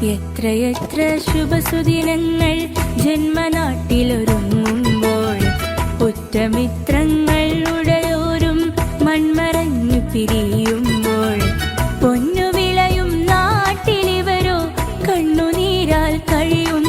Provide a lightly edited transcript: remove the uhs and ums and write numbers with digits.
എത്രയെത്ര ശുഭസുദിനങ്ങൾ ജന്മനാട്ടിലൊരുങ്ങുമ്പോൾ ഉറ്റമിത്രങ്ങൾ ഉടയോരും മൺമറഞ്ഞു പിരിയുമ്പോൾ പൊന്നു വിളയും നാട്ടിലിവരോ കണ്ണുനീരാൽ കഴിയും